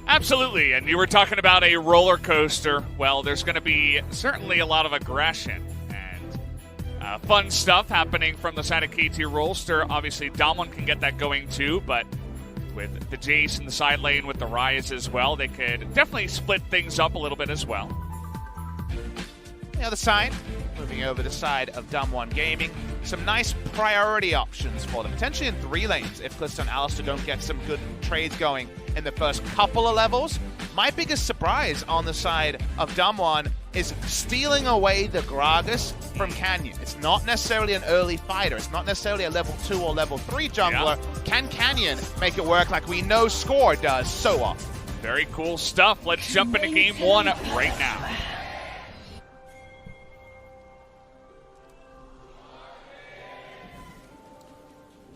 Absolutely, and you were talking about a roller coaster. Well, there's going to be certainly a lot of aggression and fun stuff happening from the side of KT Rolster. Obviously, DAMWON can get that going too, but with the Jace in the side lane with the Ryze as well, they could definitely split things up a little bit as well. The other side, moving over the side of DWG Gaming, some nice priority options for them, potentially in 3 lanes if Callisto and Alistar don't get some good trades going in the first couple of levels. My biggest surprise on the side of DWG is stealing away the Gragas from Canyon. It's not necessarily an early fighter. It's not necessarily a level 2 or level 3 jungler. Yeah. Can Canyon make it work like we know Score does so often? Very cool stuff. Let's jump into game 1 right now.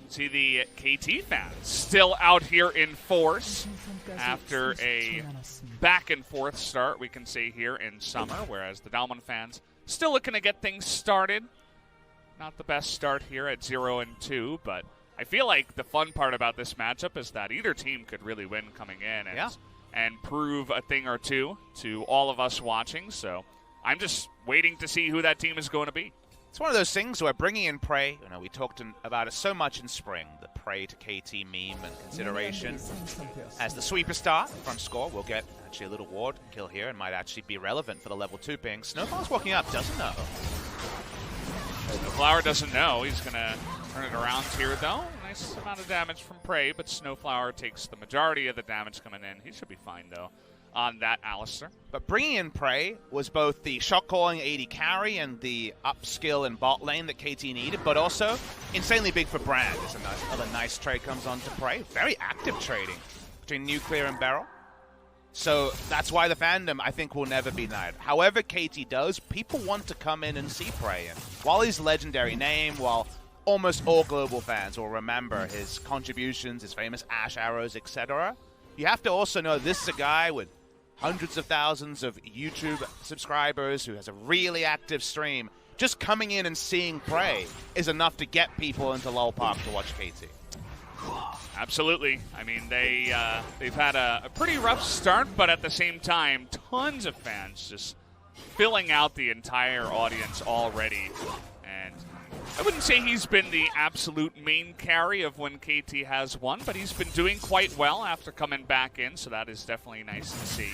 See the KT fans still out here in force after a back and forth start, we can say, here in summer, whereas the DWG fans still looking to get things started. Not the best start here at 0-2, but I feel like the fun part about this matchup is that either team could really win coming in and prove a thing or two to all of us watching. So I'm just waiting to see who that team is going to be. It's one of those things where bringing in Prey, you know, we talked about it so much in spring, the Prey to KT meme and consideration. As the sweeper star from Score, we'll get actually a little ward kill here and might actually be relevant for the level 2 ping. Snowflower's walking up, doesn't know. Snowflower doesn't know. He's going to turn it around here, though. Nice amount of damage from Prey, but Snowflower takes the majority of the damage coming in. He should be fine, though, on that Alistar. But bringing in Prey was both the shot calling AD carry and the upskill in bot lane that KT needed, but also insanely big for Brand. There's another nice trade comes on to Prey. Very active trading between Nuclear and Beryl. So that's why the fandom, I think, will never be denied. However KT does, people want to come in and see Prey. And while he's a legendary name, while almost all global fans will remember his contributions, his famous Ash arrows, etc., you have to also know this is a guy with hundreds of thousands of YouTube subscribers who has a really active stream. Just coming in and seeing Prey is enough to get people into LoL Park to watch KT. Absolutely. I mean, they've had a pretty rough start, but at the same time, tons of fans just filling out the entire audience already. And I wouldn't say he's been the absolute main carry of when KT has won, but he's been doing quite well after coming back in, so that is definitely nice to see.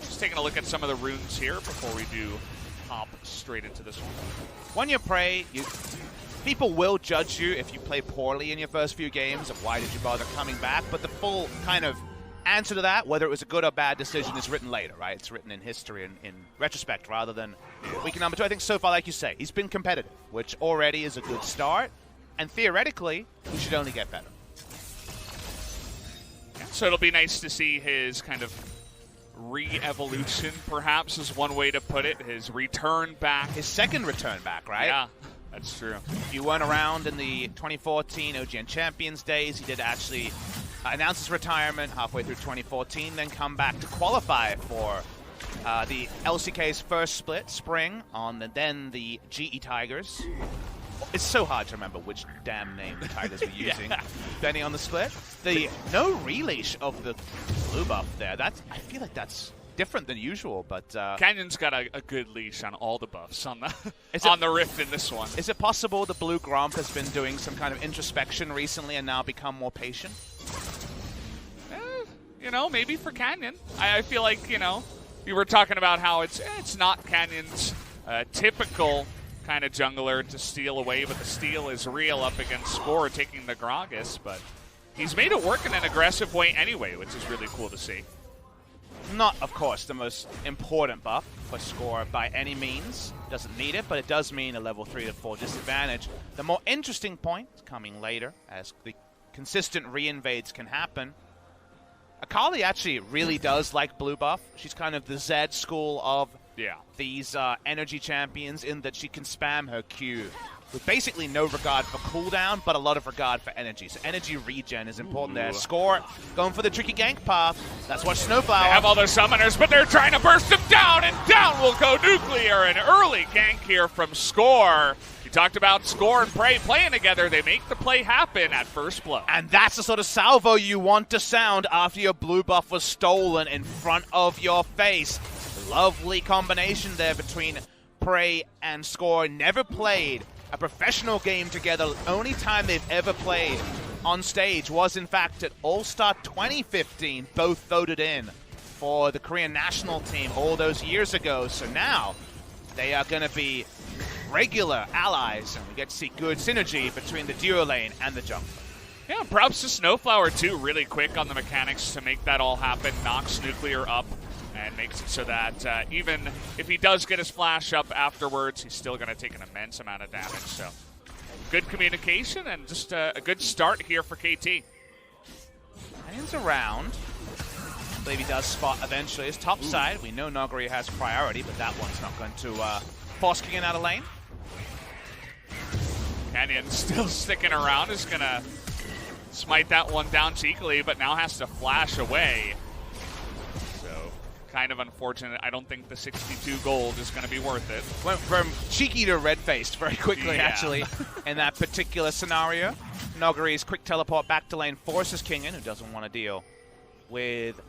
Just taking a look at some of the runes here before we do hop straight into this one. When you Prey, people will judge you if you play poorly in your first few games of why did you bother coming back, but the full kind of answer to that, whether it was a good or bad decision, is written later, right? It's written in history and in retrospect rather than week number 2. I think so far, like you say, he's been competitive, which already is a good start, and theoretically, he should only get better. Yeah, so it'll be nice to see his kind of re-evolution, perhaps, is one way to put it. His return back. His second return back, right? Yeah, that's true. He went around in the 2014 OGN Champions days. He did actually announce his retirement halfway through 2014, then come back to qualify for the LCK's first split, spring, on then the GE Tigers. It's so hard to remember which damn name the Tigers were using, depending on the split. The no releash of the blue buff there, I feel like that's different than usual, but Canyon's got a good leash on all the buffs on the on the Rift in this one. Is it possible the blue Gromp has been doing some kind of introspection recently and now become more patient? You know, maybe for Canyon. I feel like, you know, you were talking about how it's not Canyon's typical kind of jungler to steal away, but the steal is real up against Score taking the Gragas, but he's made it work in an aggressive way anyway, which is really cool to see. Not, of course, the most important buff for Score by any means. Doesn't need it, but it does mean a level 3 to 4 disadvantage. The more interesting point is coming later, as the consistent re-invades can happen. Akali actually really does like blue buff. She's kind of the Zed school of these energy champions in that she can spam her Q with basically no regard for cooldown, but a lot of regard for energy. So energy regen is important there. Score going for the tricky gank path. That's what Snowflower. They have all their summoners, but they're trying to burst him down, and down will go Nuclear. An early gank here from Score. He talked about Score and Prey playing together. They make the play happen at first blow. And that's the sort of salvo you want to sound after your blue buff was stolen in front of your face. Lovely combination there between Prey and Score. Never played a professional game together. Only time they've ever played on stage was, in fact, at All-Star 2015. Both voted in for the Korean national team all those years ago. So now they are going to be regular allies, and we get to see good synergy between the duo lane and the jungler. Yeah, props to Snowflower, too, really quick on the mechanics to make that all happen. Knocks Nuclear up and makes it so that even if he does get his flash up afterwards, he's still going to take an immense amount of damage. So good communication and just a good start here for KT. Hands around. I believe he does spot eventually his top side. We know Noguri has priority, but that one's not going to force King out of lane. Canyon still sticking around, is going to smite that one down cheekily, but now has to flash away. So kind of unfortunate. I don't think the 62 gold is going to be worth it. Went from cheeky to red-faced very quickly, actually, in that particular scenario. Noguri's quick teleport back to lane forces King in, who doesn't want to deal with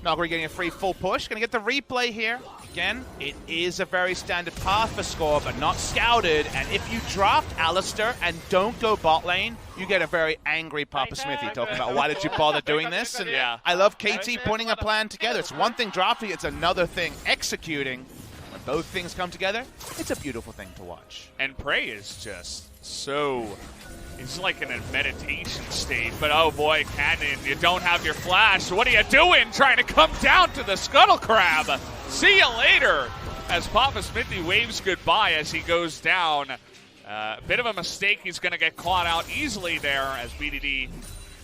Noguri getting a free full push. Going to get the replay here. Again, it is a very standard path for Score, but not scouted. And if you draft Alistar and don't go bot lane, you get a very angry Papa Smithy talking about why did you bother doing this? And I love KT putting a plan together. It's one thing drafting, it's another thing executing. When both things come together, it's a beautiful thing to watch. And Prey is just so... He's like in a meditation state, but oh boy, Cannon, you don't have your flash. What are you doing? Trying to come down to the Scuttle Crab. See you later. As Papa Smithy waves goodbye as he goes down. Bit of a mistake. He's going to get caught out easily there as BDD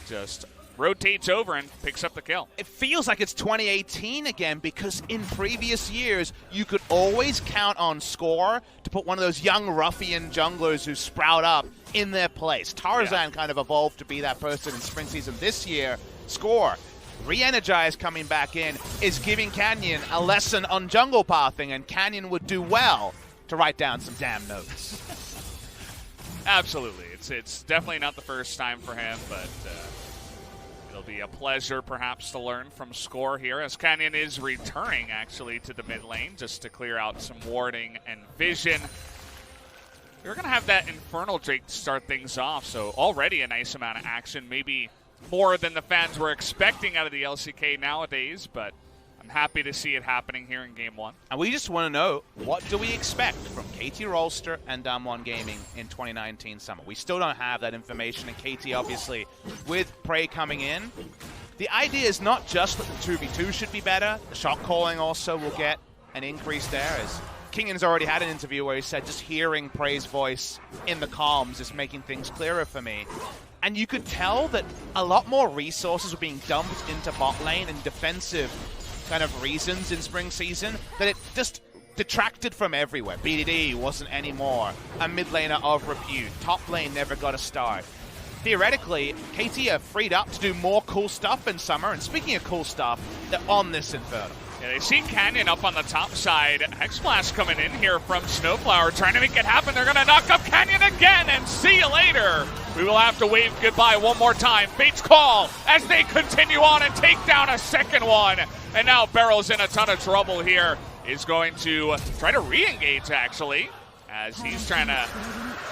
just rotates over and picks up the kill. It feels like it's 2018 again, because in previous years, you could always count on Score to put one of those young ruffian junglers who sprout up in their place. Tarzan kind of evolved to be that person in spring season. This year, Score, re-energized coming back in, is giving Canyon a lesson on jungle pathing, and Canyon would do well to write down some damn notes. Absolutely. It's definitely not the first time for him, but it'll be a pleasure perhaps to learn from Score here, as Canyon is returning actually to the mid lane just to clear out some warding and vision. We're going to have that Infernal Drake to start things off, so already a nice amount of action, maybe more than the fans were expecting out of the LCK nowadays, but I'm happy to see it happening here in Game 1. And we just want to know, what do we expect from KT Rolster and DAMWON Gaming in 2019 summer? We still don't have that information, and KT obviously, with Prey coming in, the idea is not just that the 2v2 should be better, the shot calling also will get an increase there, as Kingan's already had an interview where he said just hearing Prey's voice in the comms is making things clearer for me. And you could tell that a lot more resources were being dumped into bot lane and defensive kind of reasons in spring season, that it just detracted from everywhere. BDD wasn't anymore a mid laner of repute. Top lane never got a start. Theoretically, KT are freed up to do more cool stuff in summer, and speaking of cool stuff, they're on this Inferno. Yeah, they see Canyon up on the top side. Hexflash coming in here from Snowflower, trying to make it happen. They're going to knock up Canyon again, and see you later. We will have to wave goodbye one more time. Fate's call as they continue on and take down a second one. And now Barrel's in a ton of trouble here. Is going to try to re-engage, actually, as he's trying to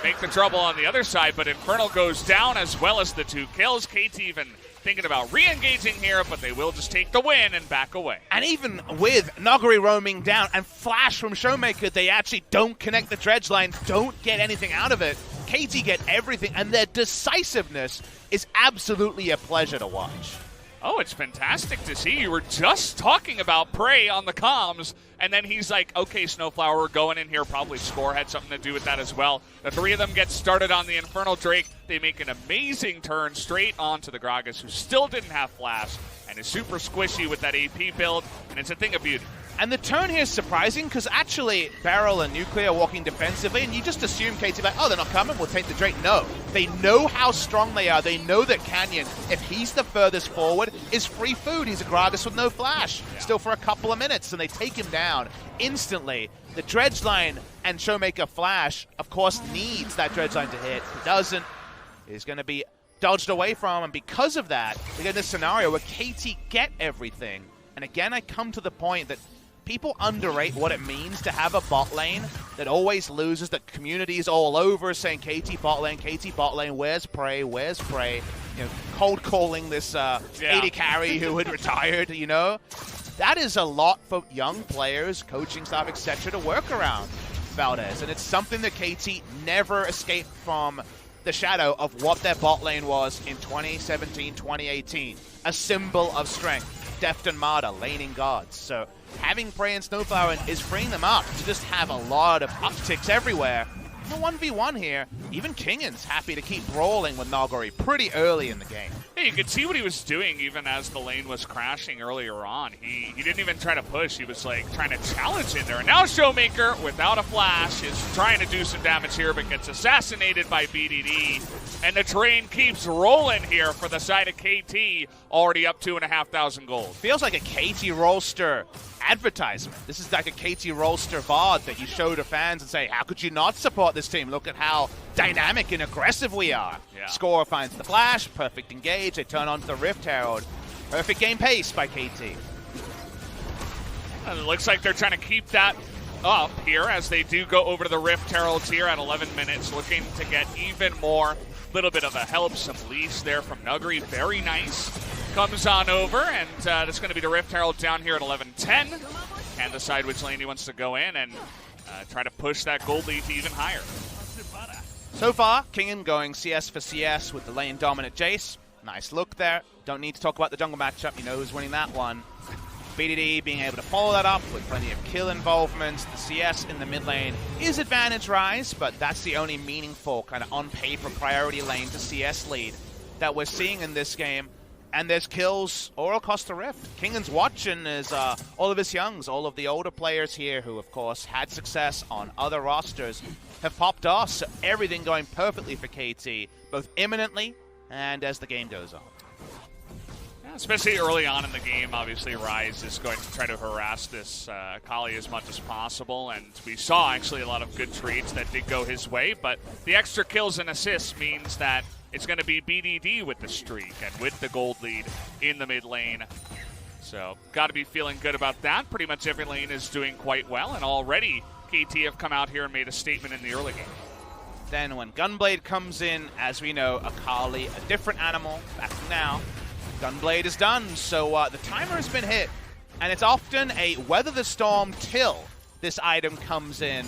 make the trouble on the other side. But Infernal goes down as well as the 2 kills. KT even thinking about re-engaging here, but they will just take the win and back away. And even with Noguri roaming down and flash from Showmaker, they actually don't connect the dredge line, don't get anything out of it. KT get everything, and their decisiveness is absolutely a pleasure to watch. Oh, it's fantastic to see. You were just talking about Prey on the comms, and then he's like, okay, Snowflower, we're going in here. Probably Score had something to do with that as well. The 3 of them get started on the Infernal Drake. They make an amazing turn straight onto the Gragas, who still didn't have flash and is super squishy with that AP build, and it's a thing of beauty. And the turn here is surprising because actually Beryl and Nuclear are walking defensively, and you just assume KT like, oh, they're not coming, we'll take the Drake. No, they know how strong they are. They know that Canyon, if he's the furthest forward, is free food. He's a Gragas with no flash, still for a couple of minutes, and they take him down instantly. The dredge line and Showmaker flash, of course, needs that dredge line to hit. If it doesn't, it's going to be dodged away from, and because of that, we get this scenario where KT get everything. And again, I come to the point that people underrate what it means to have a bot lane that always loses, that communities all over saying KT bot lane, where's Prey, where's Prey? You know, cold calling this AD carry who had retired, you know? That is a lot for young players, coaching staff, etc. to work around, Valdez. And it's something that KT never escaped from the shadow of what their bot lane was in 2017, 2018. A symbol of strength. Deft and Marta, laning gods. So having Prey and Snowflower is freeing them up to just have a lot of upticks everywhere. In a 1v1 here, even Kingan's happy to keep brawling with Nagori pretty early in the game. Yeah, you could see what he was doing even as the lane was crashing earlier on. He didn't even try to push. He was like trying to challenge in there. And now Showmaker, without a flash, is trying to do some damage here, but gets assassinated by BDD. And the train keeps rolling here for the side of KT, already up 2,500 gold. Feels like a KT Rolster advertisement. This is like a KT Rolster VOD that you show to fans and say, how could you not support this team? Look at how dynamic and aggressive we are. Yeah. Score finds the flash, perfect engage, they turn on to the Rift Herald. Perfect game pace by KT. And it looks like they're trying to keep that up here as they do go over to the Rift Heralds here at 11 minutes, looking to get even more. Little bit of a help, some leash there from Nuggery, very nice. Comes on over, and that's going to be the Rift Herald down here at 11:10. And decide which lane he wants to go in and try to push that gold lead even higher. So far, Kingan going CS for CS with the lane dominant Jace. Nice look there. Don't need to talk about the jungle matchup. You know who's winning that one. BDD being able to follow that up with plenty of kill involvement. The CS in the mid lane is advantage Rise, but that's the only meaningful kind of on-paper priority lane to CS lead that we're seeing in this game. And there's kills all across the Rift. Kingan's watching as all of his youngs, all of the older players here who, of course, had success on other rosters have popped off. So everything going perfectly for KT, both imminently and as the game goes on. Yeah, especially early on in the game, obviously Rise is going to try to harass this Akali as much as possible. And we saw actually a lot of good trades that did go his way. But the extra kills and assists means that it's going to be BDD with the streak and with the gold lead in the mid lane. So, got to be feeling good about that. Pretty much every lane is doing quite well, and already KT have come out here and made a statement in the early game. Then when Gunblade comes in, as we know, Akali, a different animal, back to now. Gunblade is done, so the timer has been hit, and it's often a weather the storm till this item comes in,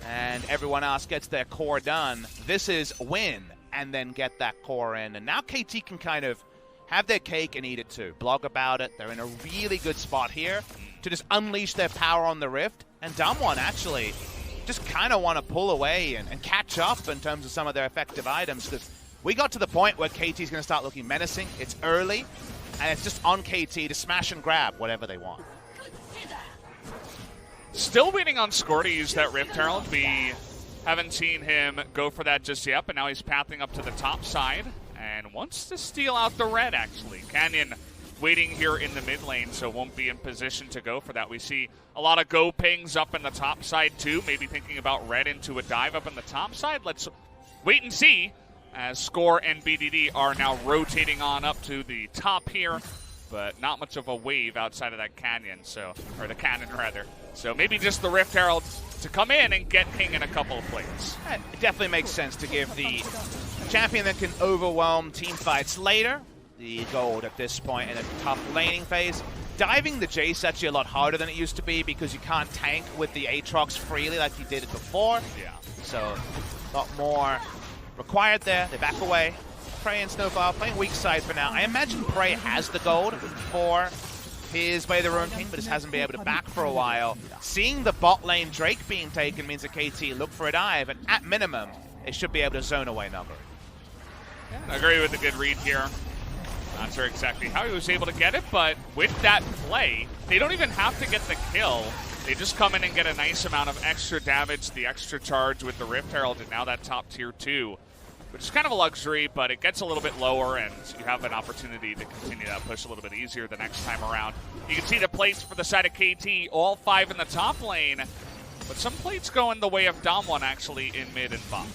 and everyone else gets their core done. This is win and then get that core in. And now KT can kind of have their cake and eat it too. Blog about it. They're in a really good spot here to just unleash their power on the Rift. And DAMWON actually just kind of want to pull away and catch up in terms of some of their effective items. Because we got to the point where KT's going to start looking menacing. It's early, and it's just on KT to smash and grab whatever they want. Still waiting on Score to use that Rift Herald. We haven't seen him go for that just yet, but now he's pathing up to the top side and wants to steal out the red, actually. Canyon waiting here in the mid lane, so won't be in position to go for that. We see a lot of go pings up in the top side, too, maybe thinking about red into a dive up in the top side. Let's wait and see as Score and BDD are now rotating on up to the top here, but not much of a wave outside of that canyon, so, or the cannon, rather. So maybe just the Rift Herald to come in and get King in a couple of plays. It definitely makes sense to give the champion that can overwhelm team fights later the gold at this point in a tough laning phase. Diving the Jace actually a lot harder than it used to be because you can't tank with the Aatrox freely like you did it before. Yeah. So a lot more required there. They back away. Prey and Snowflower playing weak side for now. I imagine Prey has the gold for his Way of the Ruined King, but just hasn't been able to back for a while. Seeing the bot lane Drake being taken means that KT look for a dive, and at minimum, it should be able to zone away Nuggery. Yeah, I agree with the good read here. Not sure exactly how he was able to get it, but with that play, they don't even have to get the kill. They just come in and get a nice amount of extra damage, the extra charge with the Rift Herald, and now that top tier 2, which is kind of a luxury, but it gets a little bit lower, and you have an opportunity to continue that push a little bit easier the next time around. You can see the plates for the side of KT, all 5 in the top lane, but some plates going the way of DAMWON actually in mid and bot.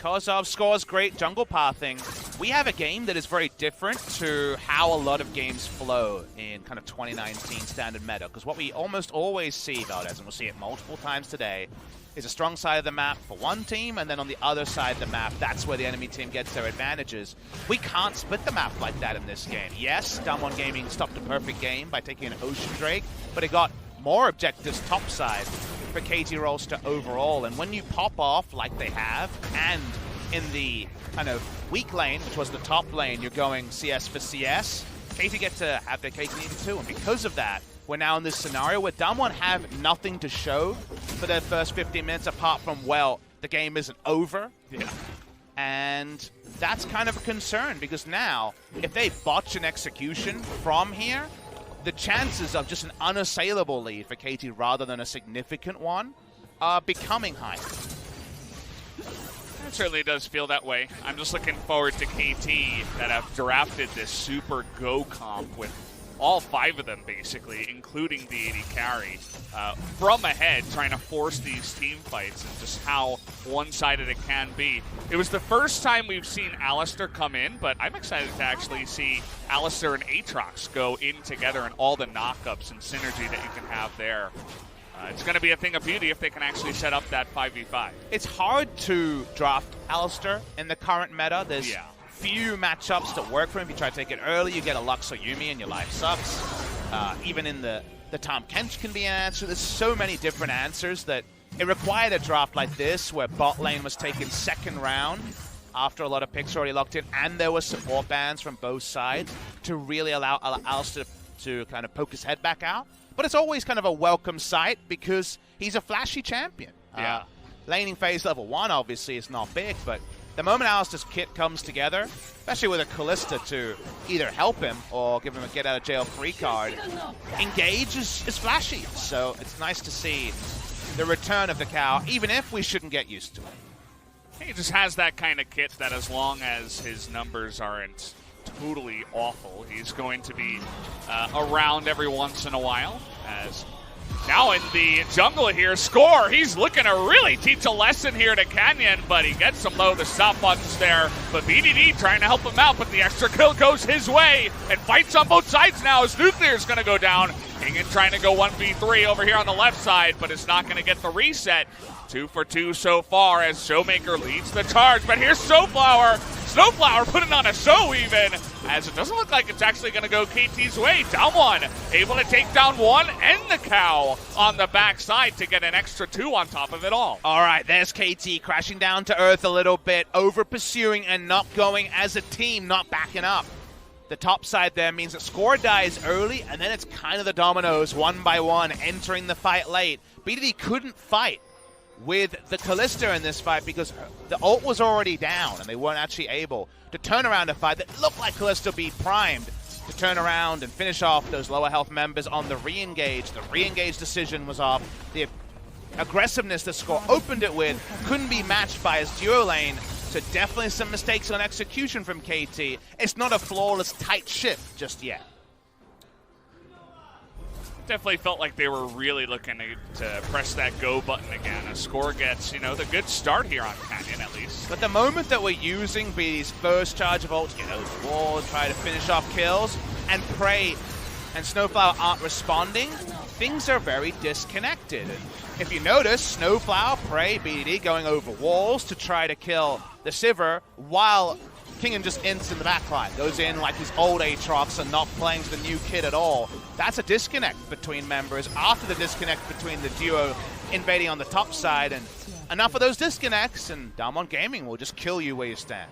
Kozov scores great jungle pathing. We have a game that is very different to how a lot of games flow in kind of 2019 standard meta, because what we almost always see, Valdez, and we'll see it multiple times today, is a strong side of the map for one team, and then on the other side of the map, that's where the enemy team gets their advantages. We can't split the map like that in this game. Yes, DWG Gaming stopped a perfect game by taking an Ocean Drake, but it got more objectives topside for KT Rolster overall, and when you pop off like they have, and in the kind of weak lane, which was the top lane, you're going CS for CS, KT get to have their cake and eat it too, and because of that, we're now in this scenario where DWG have nothing to show for their first 15 minutes apart from, well, the game isn't over. Yeah. And that's kind of a concern, because now, if they botch an execution from here, the chances of just an unassailable lead for KT rather than a significant one are becoming higher. It certainly does feel that way. I'm just looking forward to KT that have drafted this super go comp with all 5 of them, basically, including the AD carry, from ahead, trying to force these team fights and just how one-sided it can be. It was the first time we've seen Alistar come in, but I'm excited to actually see Alistar and Aatrox go in together and all the knockups and synergy that you can have there. It's going to be a thing of beauty if they can actually set up that 5v5. It's hard to draft Alistar in the current meta. There's few matchups that work for him. If you try to take it early, you get a Lux or Yuumi and your life sucks. Even in the Tahm Kench can be an answer. There's so many different answers that it required a draft like this where bot lane was taken second round after a lot of picks already locked in, and there were support bans from both sides to really allow Alistar to kind of poke his head back out. But it's always kind of a welcome sight because he's a flashy champion. Yeah. Laning phase level 1 obviously is not big, but the moment Alistar's kit comes together, especially with a Kalista to either help him or give him a get-out-of-jail-free card, engage is flashy. So it's nice to see the return of the cow, even if we shouldn't get used to it. He just has that kind of kit that as long as his numbers aren't totally awful, he's going to be around every once in a while. As now in the jungle here, Score, he's looking to really teach a lesson here to Canyon, but he gets him low, the stop button's there, but BDD trying to help him out, but the extra kill goes his way, and fights on both sides now as Nuclear's going to go down. Ingen trying to go 1v3 over here on the left side, but it's not going to get the reset. 2 for 2 so far as Showmaker leads the charge, but here's Snowflower putting on a show even, as it doesn't look like it's actually going to go KT's way. DWG able to take down one and the cow on the backside to get an extra 2 on top of it all. All right, there's KT crashing down to earth a little bit, over pursuing and not going as a team, not backing up. The top side there means that Score dies early, and then it's kind of the dominoes, one by one, entering the fight late. BDD couldn't fight with the Kalista in this fight because the ult was already down, and they weren't actually able to turn around a fight that looked like Kalista be primed to turn around and finish off those lower health members on the re-engage. The re-engage decision was off. The aggressiveness that Score opened it with couldn't be matched by his duo lane. So definitely some mistakes on execution from KT. It's not a flawless tight shift just yet. Definitely felt like they were really looking to press that go button again. A Score gets, the good start here on Canyon at least. But the moment that we're using BD's first charge of ult to get over the walls, try to finish off kills, and Prey and Snowflower aren't responding, things are very disconnected. And if you notice, Snowflower, Prey, BDD going over walls to try to kill the Sivir, while Kingen just ints in the backline. Goes in like his old Aatrox and not playing to the new kid at all. That's a disconnect between members after the disconnect between the duo invading on the top side. And enough of those disconnects, and DWG Gaming will just kill you where you stand.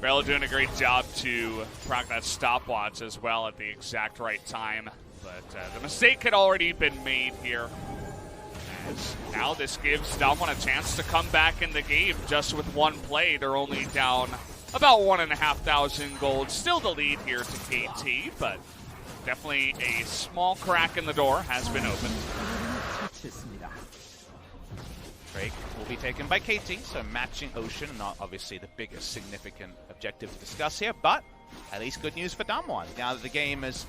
Bella doing a great job to proc that stopwatch as well at the exact right time. But the mistake had already been made here. As now this gives DWG a chance to come back in the game just with one play. They're only down about 1,500 gold. Still the lead here to KT, but definitely a small crack in the door has been opened. Drake will be taken by KT, so matching Ocean, not obviously the biggest significant objective to discuss here, but at least good news for DAMWON. Now that the game has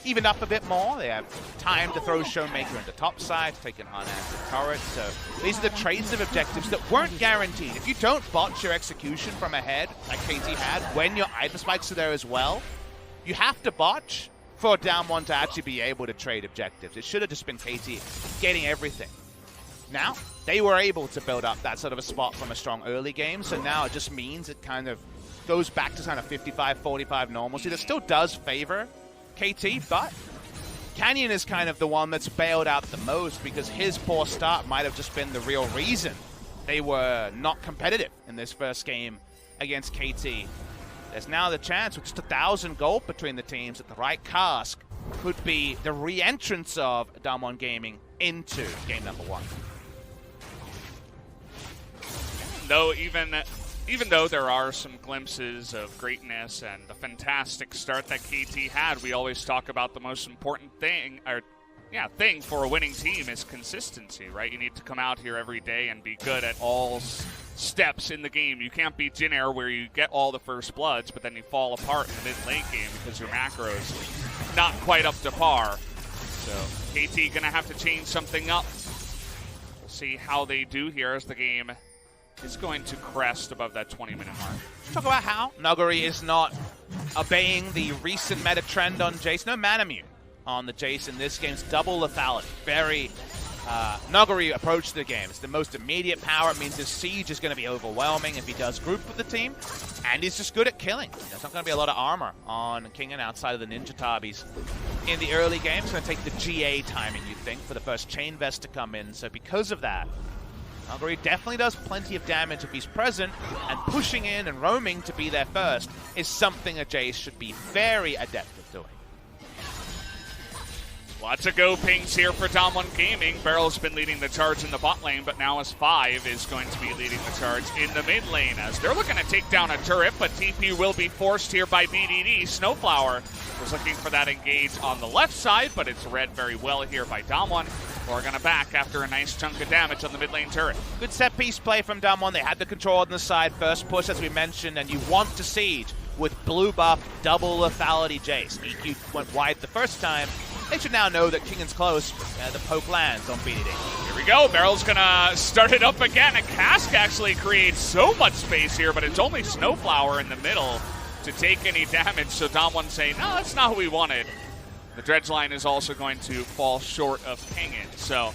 evened up a bit more, they have time to throw Showmaker into top side, take an unanswered turret, so these are the trades of objectives that weren't guaranteed. If you don't botch your execution from ahead, like KT had, when your item spikes are there as well, you have to botch for DAMWON to actually be able to trade objectives. It should have just been KT getting everything. Now, they were able to build up that sort of a spot from a strong early game, so now it just means it kind of goes back to kind of 55-45 normalcy. That still does favor KT, but Canyon is kind of the one that's bailed out the most because his poor start might have just been the real reason they were not competitive in this first game against KT. There's now the chance with just 1,000 gold between the teams that the right cask could be the re-entrance of DAMWON Gaming into game number 1. Though even though there are some glimpses of greatness and the fantastic start that KT had, we always talk about the most important thing for a winning team is consistency, right? You need to come out here every day and be good at all steps in the game. You can't be Jin Air where you get all the first bloods, but then you fall apart in the mid-late game because your macros not quite up to par. So KT gonna have to change something up. We'll see how they do here as the game is going to crest above that 20-minute mark. Talk about how Nuguri is not obeying the recent meta trend on Jace. No mana mute on the Jace in this game. It's double lethality. Very Nuguri approach to the game. It's the most immediate power. It means his siege is going to be overwhelming if he does group with the team. And he's just good at killing. There's not going to be a lot of armor on Kingen outside of the Ninja Tabis in the early game. It's going to take the GA timing, you'd think, for the first Chain Vest to come in. So because of that, Nuguri definitely does plenty of damage if he's present, and pushing in and roaming to be there first is something that Jace should be very adept at doing. Lots of go pings here for DAMWON Gaming. Barrel's been leading the charge in the bot lane, but now as 5 is going to be leading the charge in the mid lane as they're looking to take down a turret, but TP will be forced here by BDD. Snowflower was looking for that engage on the left side, but it's read very well here by DAMWON. We're going to back after a nice chunk of damage on the mid lane turret. Good set piece play from DAMWON. They had the control on the side. First push, as we mentioned, and you want to siege with blue buff, double lethality Jace. EQ went wide the first time. They should now know that Kingen's close. The poke lands on BDD. Here we go. Barrel's going to start it up again. A cask actually creates so much space here, but it's only Snowflower in the middle to take any damage. So DAMWON saying, no, that's not who we wanted. The dredge line is also going to fall short of Kingen. So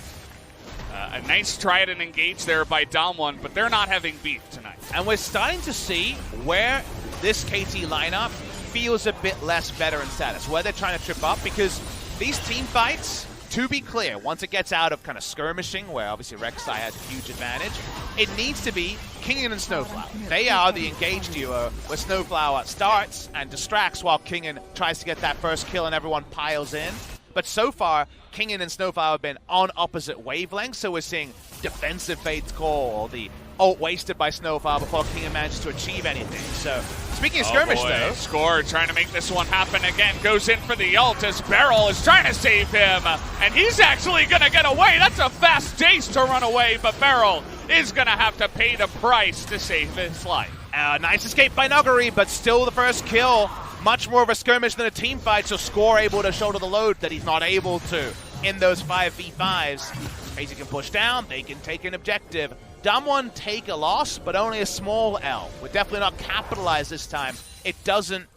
a nice try at an engage there by DAMWON, but they're not having beef tonight. And we're starting to see where this KT lineup feels a bit less veteran status, where they're trying to trip up, because these team fights, to be clear, once it gets out of kind of skirmishing, where obviously Rek'Sai has a huge advantage, it needs to be Kingen and Snowflower. They are the engaged duo where Snowflower starts and distracts while Kingen tries to get that first kill and everyone piles in. But so far, Kingen and Snowflower have been on opposite wavelengths, so we're seeing defensive Fate's Call, or the ult wasted by Snowflower before Kingen manages to achieve anything. So, speaking of skirmish though. Score trying to make this one happen again. Goes in for the ult as Barrel is trying to save him. And he's actually going to get away. That's a fast Jace to run away, but Barrel is going to have to pay the price to save his life. Nice escape by Nuguri, but still the first kill. Much more of a skirmish than a team fight, so Score able to shoulder the load that he's not able to in those 5v5s. Crazy can push down, they can take an objective. DAMWON take a loss, but only a small L. We're definitely not capitalized this time. It doesn't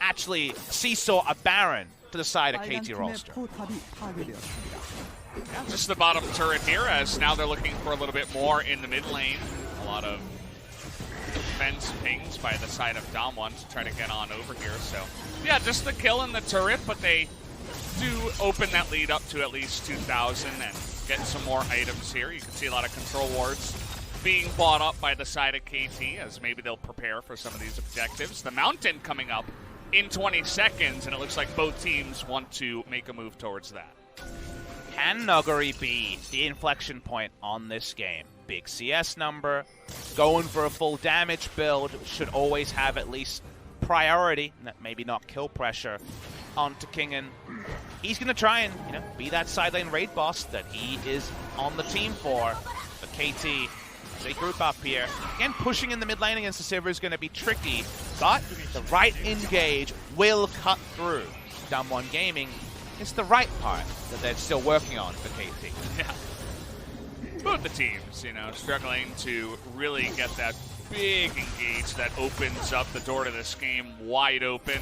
actually seesaw a Baron to the side of KT Rolster. Yeah, just the bottom turret here, as now they're looking for a little bit more in the mid lane. A lot of defense pings by the side of DAMWON to try to get on over here. So, yeah, just the kill in the turret, but they do open that lead up to at least 2,000 and get some more items here. You can see a lot of control wards being bought up by the side of KT, as maybe they'll prepare for some of these objectives. The mountain coming up in 20 seconds, and it looks like both teams want to make a move towards that. Can Nuguri be the inflection point on this game? big CS number, going for a full damage build should always have at least priority, maybe not kill pressure, onto Kingen. He's going to try and, be that side lane raid boss that he is on the team for. But KT, they group up here. Again, pushing in the mid lane against the Sivir is going to be tricky, but the right engage will cut through. DAMWON Gaming, it's the right part that they're still working on for KT. Yeah. Both the teams, struggling to really get that big engage that opens up the door to this game wide open.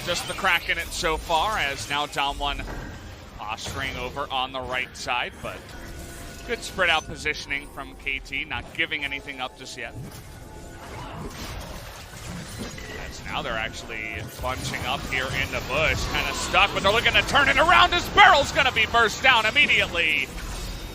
Just the crack in it so far, as now DAMWON posturing over on the right side, but good spread out positioning from KT, not giving anything up just yet. As now they're actually bunching up here in the bush, kind of stuck, but they're looking to turn it around. His barrel's going to be burst down immediately.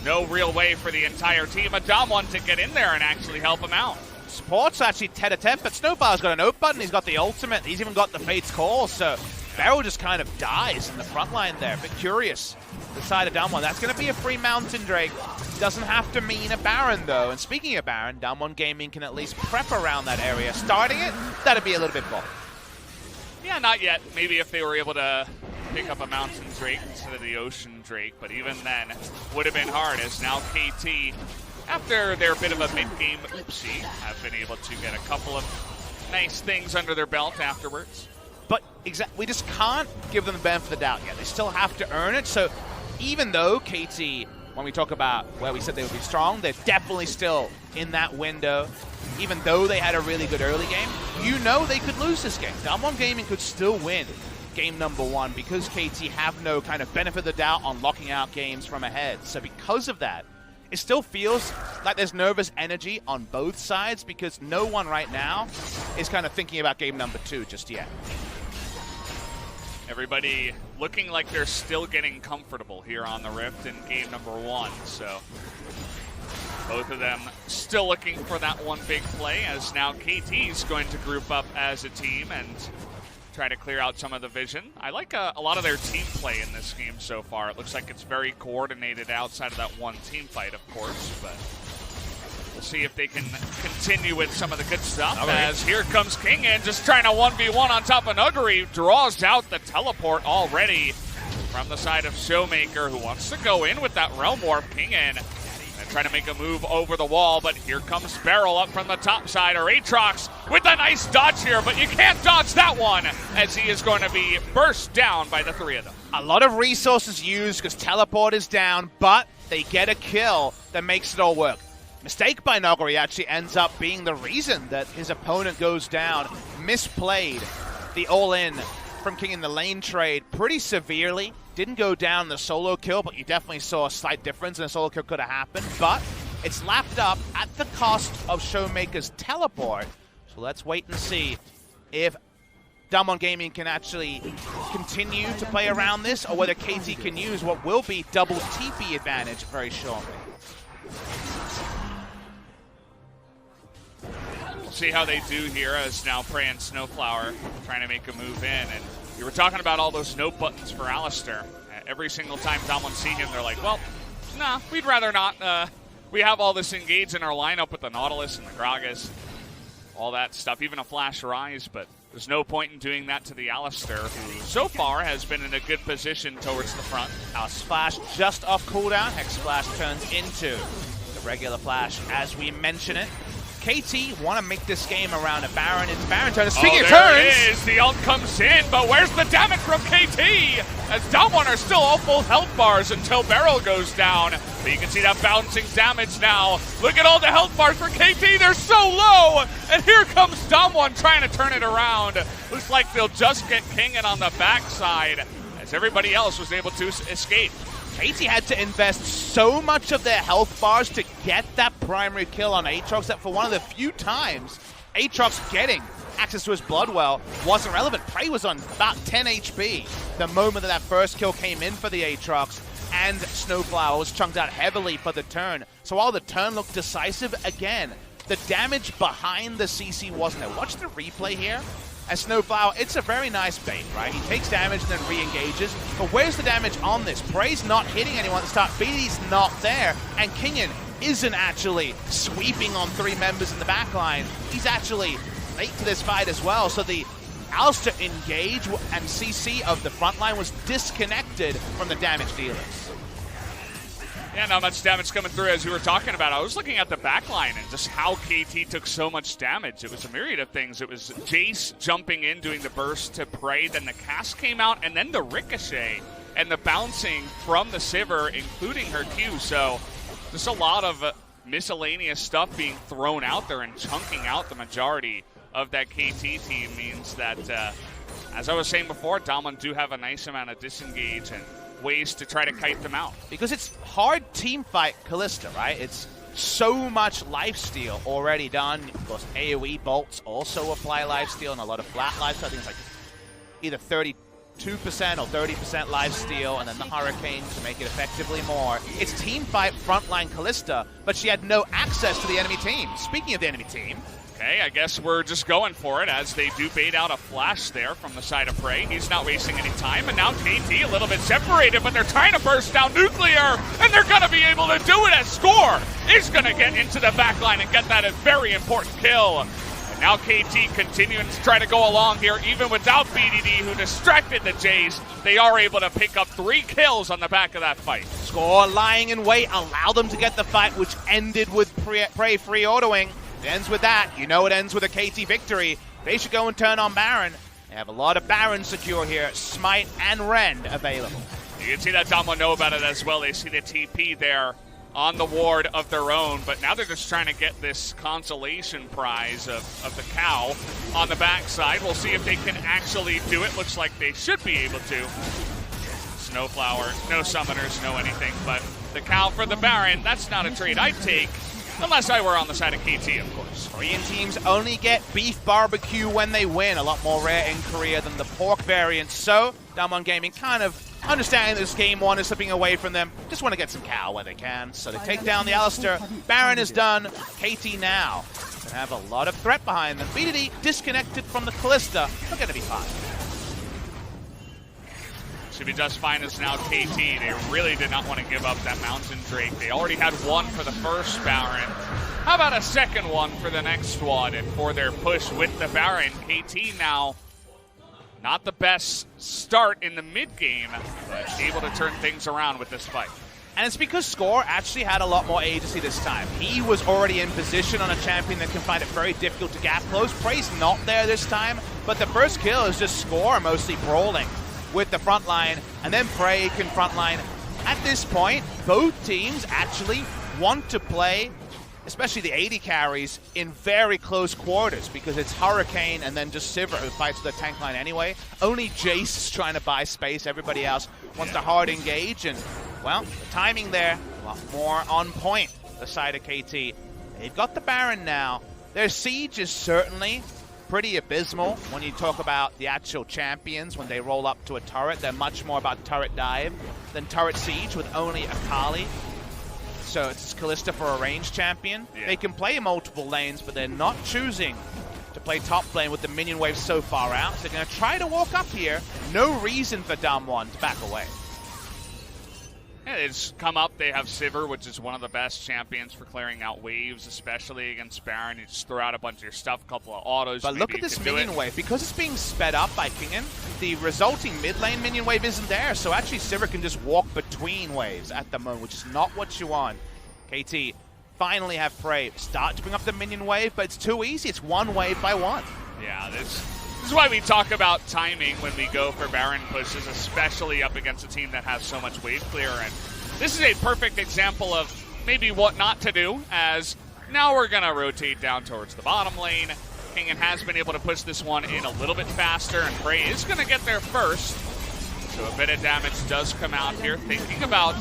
No real way for the entire team of DAMWON to get in there and actually help him out. Support's actually tete-a-tete, but Snowfire's got an oak button, he's got the ultimate, he's even got the Fate's Call, so Barrel just kind of dies in the front line there. But curious, the side of DAMWON, that's going to be a free Mountain Drake. Doesn't have to mean a Baron, though. And speaking of Baron, DAMWON Gaming can at least prep around that area. Starting it, that'd be a little bit bold. Yeah, not yet. Maybe if they were able to pick up a Mountain Drake instead of the Ocean Drake, but even then, would have been hard, as now KT, after their bit of a mid-game oopsie, have been able to get a couple of nice things under their belt afterwards. But we just can't give them the benefit of the doubt yet. They still have to earn it. So even though KT, when we talk about where we said they would be strong, they're definitely still in that window. Even though they had a really good early game, they could lose this game. DWG Gaming could still win game number 1 because KT have no kind of benefit of the doubt on locking out games from ahead. So because of that, it still feels like there's nervous energy on both sides because no one right now is kind of thinking about game number 2 just yet. Everybody looking like they're still getting comfortable here on the Rift in game number 1. So both of them still looking for that one big play, as now KT's going to group up as a team and try to clear out some of the vision. I like a lot of their team play in this game so far. It looks like it's very coordinated outside of that one team fight, of course, but we'll see if they can continue with some of the good stuff. As here comes Kingen, just trying to 1v1 on top of Nuguri. Draws out the teleport already from the side of Showmaker, who wants to go in with that Realm Warp. Kingen trying to make a move over the wall, but here comes Barrel up from the top side, or Aatrox with a nice dodge here, but you can't dodge that one, as he is going to be burst down by the 3 of them. A lot of resources used because teleport is down, but they get a kill that makes it all work. Mistake by Nuguri actually ends up being the reason that his opponent goes down. Misplayed the all-in from King in the lane trade pretty severely. Didn't go down the solo kill, but you definitely saw a slight difference, and a solo kill could have happened. But it's lapped up at the cost of Showmaker's teleport. So let's wait and see if DWG Gaming can actually continue to play around this, or whether KT can use what will be double TP advantage very shortly. We'll see how they do here, as now Prey and Snowflower trying to make a move in. And you were talking about all those no buttons for Alistar. Every single time DWG see him, they're like, well, nah, we'd rather not. We have all this engage in our lineup with the Nautilus and the Gragas, all that stuff, even a Flash Rise, but there's no point in doing that to the Alistar, who so far has been in a good position towards the front. Our Splash just off cooldown. Hex Splash turns into the regular Flash as we mention it. KT want to make this game around a Baron. It's Baron turn. Speaking of turns, there it is. The ult comes in, but where's the damage from KT? As DWG are still all full health bars until Barrel goes down. But you can see that bouncing damage now. Look at all the health bars for KT. They're so low. And here comes DWG trying to turn it around. Looks like they'll just get Kingen on the backside, as everybody else was able to escape. KT had to invest so much of their health bars to get that primary kill on Aatrox that for one of the few times Aatrox getting access to his Bloodwell wasn't relevant. Prey was on about 10 HP the moment that first kill came in for the Aatrox, and Snowflower was chunked out heavily for the turn. So while the turn looked decisive, again, the damage behind the CC wasn't there. Watch the replay here. As Snowflower, it's a very nice bait, right? He takes damage and then re-engages. But where's the damage on this? Prey's not hitting anyone at the start. BD's not there. And Kingen isn't actually sweeping on 3 members in the backline. He's actually late to this fight as well. So the Rolster engage and CC of the front line was disconnected from the damage dealers. Yeah, not much damage coming through as you were talking about. I was looking at the backline and just how KT took so much damage. It was a myriad of things. It was Jace jumping in, doing the burst to Prey, then the cast came out, and then the ricochet and the bouncing from the Sivir, including her Q. So just a lot of miscellaneous stuff being thrown out there and chunking out the majority of that KT team means that, as I was saying before, DAMWON do have a nice amount of disengage and ways to try to kite them out. Because it's hard team fight Kalista, right? It's so much lifesteal already done. Of course, AoE bolts also apply lifesteal and a lot of flat lifesteal. I think it's like either 32% or 30% lifesteal, and then the Hurricane to make it effectively more. It's team fight frontline Kalista, but she had no access to the enemy team. Speaking of the enemy team, okay, I guess we're just going for it as they do bait out a flash there from the side of Prey. He's not wasting any time, and now KT a little bit separated, but they're trying to burst down Nuclear, and they're going to be able to do it as Score is going to get into the backline and get that a very important kill. And now KT continuing to try to go along here, even without BDD, who distracted the Jays. They are able to pick up 3 kills on the back of that fight. Score lying in wait, allow them to get the fight, which ended with Prey free autoing. It ends with that. You know it ends with a KT victory. They should go and turn on Baron. They have a lot of Baron secure here. Smite and Rend available. You can see that DAMWON know about it as well. They see the TP there on the ward of their own, but now they're just trying to get this consolation prize of the cow on the backside. We'll see if they can actually do it. Looks like they should be able to. Snowflower, no summoners, no anything, but the cow for the Baron, that's not a trade I'd take. Unless I were on the side of KT, of course. Korean teams only get beef barbecue when they win. A lot more rare in Korea than the pork variant. So, DAMWON Gaming kind of understanding this game 1 is slipping away from them. Just want to get some cow where they can. So they take down the Alistair. Baron is done. KT now gonna have a lot of threat behind them. BDD disconnected from the Kalista. They're going to be fine. Should be just fine as now KT. They really did not want to give up that Mountain Drake. They already had 1 for the first Baron. How about a second one for the next one? And for their push with the Baron, KT now not the best start in the mid-game, but able to turn things around with this fight. And it's because Score actually had a lot more agency this time. He was already in position on a champion that can find it very difficult to gap close. Prey's not there this time, but the first kill is just Score mostly brawling with the front line, and then Prey can frontline. At this point, both teams actually want to play, especially the AD carries, in very close quarters because it's Hurricane and then just Sivir who fights the tank line anyway. Only Jace is trying to buy space. Everybody else wants to hard engage, and, well, the timing there, a lot more on point, the side of KT. They've got the Baron now. Their siege is certainly pretty abysmal when you talk about the actual champions. When they roll up to a turret, they're much more about turret dive than turret siege with only Akali. So it's Kalista for a ranged champion. Yeah. They can play multiple lanes, but they're not choosing to play top lane with the minion wave so far out. So they're going to try to walk up here. No reason for DAMWON to back away. Yeah, they just come up. They have Sivir, which is one of the best champions for clearing out waves, especially against Baron. You just throw out a bunch of your stuff, a couple of autos. But look at this minion wave. Because it's being sped up by Kingen, the resulting mid lane minion wave isn't there. So actually Sivir can just walk between waves at the moment, which is not what you want. KT finally have Prey start to bring up the minion wave, but it's too easy. It's one wave by one. Yeah, this is why we talk about timing when we go for Baron pushes, especially up against a team that has so much wave clear. And this is a perfect example of maybe what not to do, as now we're going to rotate down towards the bottom lane. Kingen has been able to push this one in a little bit faster, and Prey is going to get there first. So a bit of damage does come out here, thinking about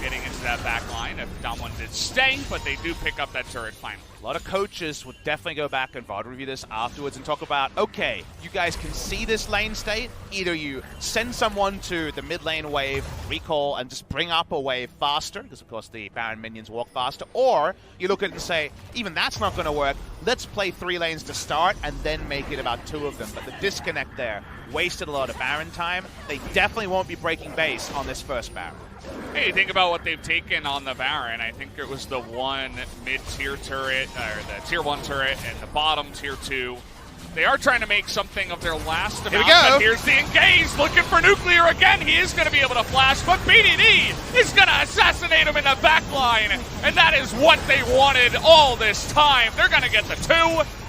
getting into that back line if DAMWON did stay, but they do pick up that turret finally. A lot of coaches would definitely go back and VOD review this afterwards and talk about, okay, you guys can see this lane state. Either you send someone to the mid lane wave, recall, and just bring up a wave faster, because of course the Baron minions walk faster, or you look at it and say, even that's not going to work. Let's play 3 lanes to start and then make it about 2 of them. But the disconnect there wasted a lot of Baron time. They definitely won't be breaking base on this first Baron. Hey, think about what they've taken on the Baron. I think it was the one mid-tier turret, or the tier 1 turret, and the bottom tier 2. They are trying to make something of their last amount. Here we go. But here's the engage, looking for Nuclear again. He is going to be able to flash, but BDD is going to assassinate him in the back line. And that is what they wanted all this time. They're going to get the 2.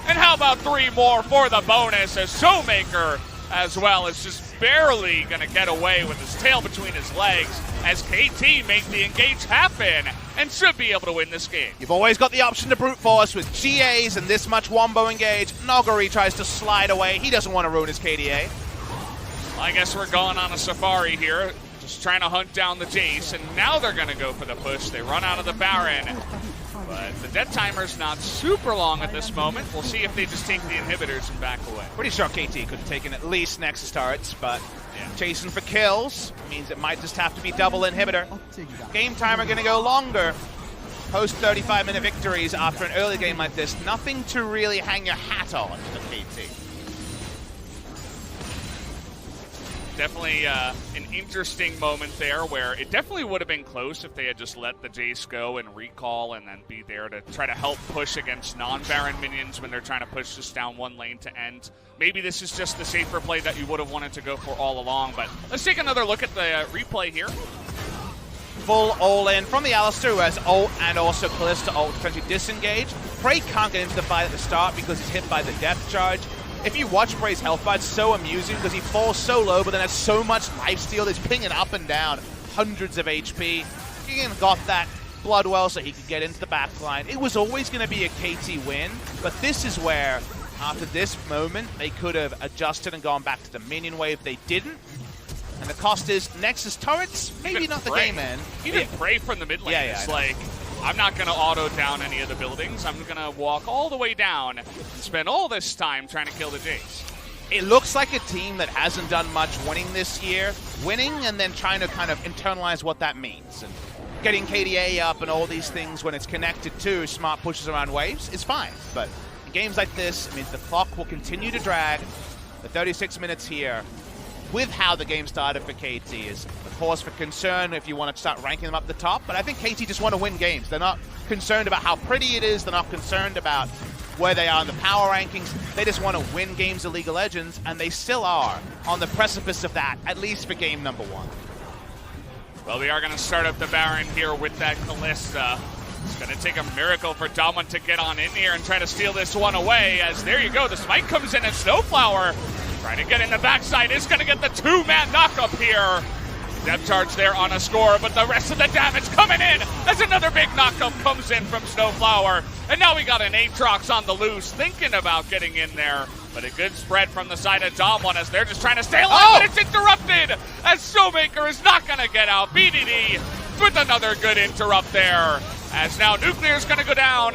And how about 3 more for the bonus, as Showmaker as well is just barely going to get away with his tail between his legs as KT make the engage happen and should be able to win this game. You've always got the option to brute force with GAs and this much wombo engage. Noguri tries to slide away. He doesn't want to ruin his KDA. I guess we're going on a safari here, just trying to hunt down the Jace, and now they're going to go for the push. They run out of the Baron, but the dead timer's not super long at this moment. We'll see if they just take the inhibitors and back away. Pretty sure KT could have taken at least Nexus turrets, but chasing for kills means it might just have to be double inhibitor. Game timer going to go longer. Post 35-minute victories after an early game like this. Nothing to really hang your hat on for KT. Definitely an interesting moment there where it definitely would have been close if they had just let the Jace go and recall and then be there to try to help push against non-Baron minions when they're trying to push this down one lane to end. Maybe this is just the safer play that you would have wanted to go for all along, but let's take another look at the replay here. Full all-in from the Alistar, who has ult and also Kalista ult potentially disengage. Prey can't get into the fight at the start because he's hit by the depth charge. If you watch Prey's health bar, it's so amusing because he falls so low, but then has so much lifesteal. He's pinging up and down, hundreds of HP. He got that Bloodwell so he could get into the back line. It was always going to be a KT win, but this is where, after this moment, they could have adjusted and gone back to the minion wave. They didn't. And the cost is Nexus turrets, maybe not the game end. Even Prey from the mid lane is like, I'm not going to auto down any of the buildings. I'm going to walk all the way down and spend all this time trying to kill the Jace. It looks like a team that hasn't done much winning this year. Winning and then trying to kind of internalize what that means. And getting KDA up and all these things when it's connected to smart pushes around waves is fine. But in games like this, it means the clock will continue to drag. The 36 minutes here, with how the game started for KT, is a cause for concern if you want to start ranking them up the top. But I think KT just want to win games. They're not concerned about how pretty it is. They're not concerned about where they are in the power rankings. They just want to win games of League of Legends, and they still are on the precipice of that, at least for game number 1. Well, we are going to start up the Baron here with that Kalista. It's going to take a miracle for DAMWON to get on in here and try to steal this one away, as there you go, the smite comes in and Snowflower trying to get in the backside is going to get the 2-man knock-up here. Depth charge there on a score, but the rest of the damage coming in as another big knock-up comes in from Snowflower. And now we got an Aatrox on the loose, thinking about getting in there. But a good spread from the side of DAMWON as they're just trying to stay alive, but it's interrupted as Showmaker is not going to get out. BDD with another good interrupt there, as now Nuclear's going to go down.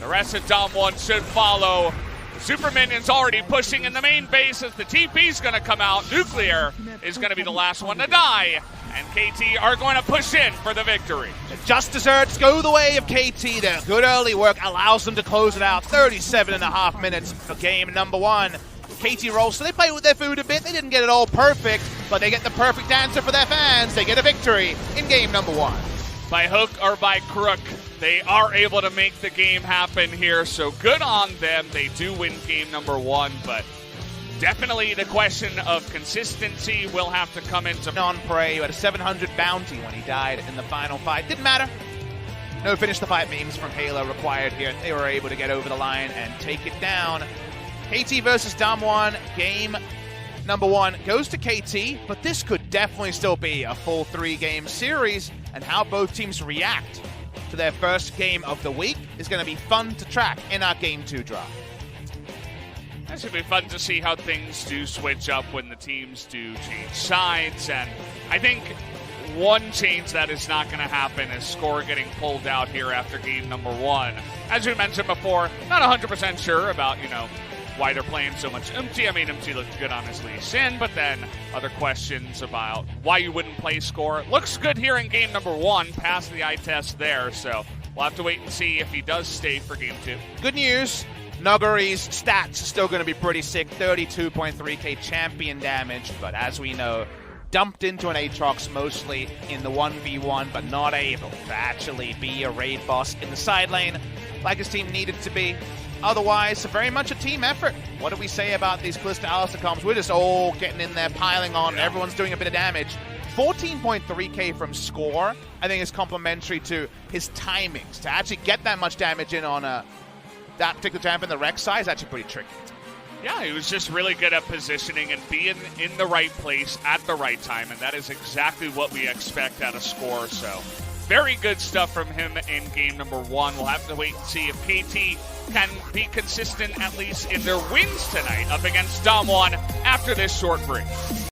The rest of DAMWON should follow. Super Minion's already pushing in the main base as the TP's going to come out. Nuclear is going to be the last one to die, and KT are going to push in for the victory. Just desserts go the way of KT. Their good early work allows them to close it out. 37.5 minutes for game number 1. KT Rolster, they play with their food a bit. They didn't get it all perfect, but they get the perfect answer for their fans. They get a victory in game number 1. By hook or by crook, they are able to make the game happen here, so good on them. They do win game number 1, but definitely the question of consistency will have to come into Non-Prey, who had a 700 bounty when he died in the final fight. Didn't matter. No finish the fight memes from Halo required here. They were able to get over the line and take it down. KT versus DAMWON, game number 1 goes to KT, but this could definitely still be a full 3-game series, and how both teams react to their first game of the week is going to be fun to track in our Game 2 draft. It should be fun to see how things do switch up when the teams do change sides, and I think one change that is not going to happen is Score getting pulled out here after game number 1. As we mentioned before, not 100% sure about, why they're playing so much Umti. I mean, Umti looked good on his Lee Sin, but then other questions about why you wouldn't play Score. Looks good here in game number 1, passed the eye test there, so we'll have to wait and see if he does stay for game 2. Good news, Noguri's stats are still going to be pretty sick, 32.3k champion damage, but as we know, dumped into an Aatrox mostly in the 1v1, but not able to actually be a raid boss in the side lane like his team needed to be. Otherwise, very much a team effort. What do we say about these Kalista Alistar comps? We're just all getting in there, piling on. Yeah. Everyone's doing a bit of damage. 14.3k from score, I think, is complementary to his timings. To actually get that much damage in on that particular champion, the Rek'Sai, is actually pretty tricky. Yeah, he was just really good at positioning and being in the right place at the right time, and that is exactly what we expect out of Score. So, very good stuff from him in game number 1. We'll have to wait and see if KT can be consistent, at least in their wins tonight, up against DAMWON after this short break.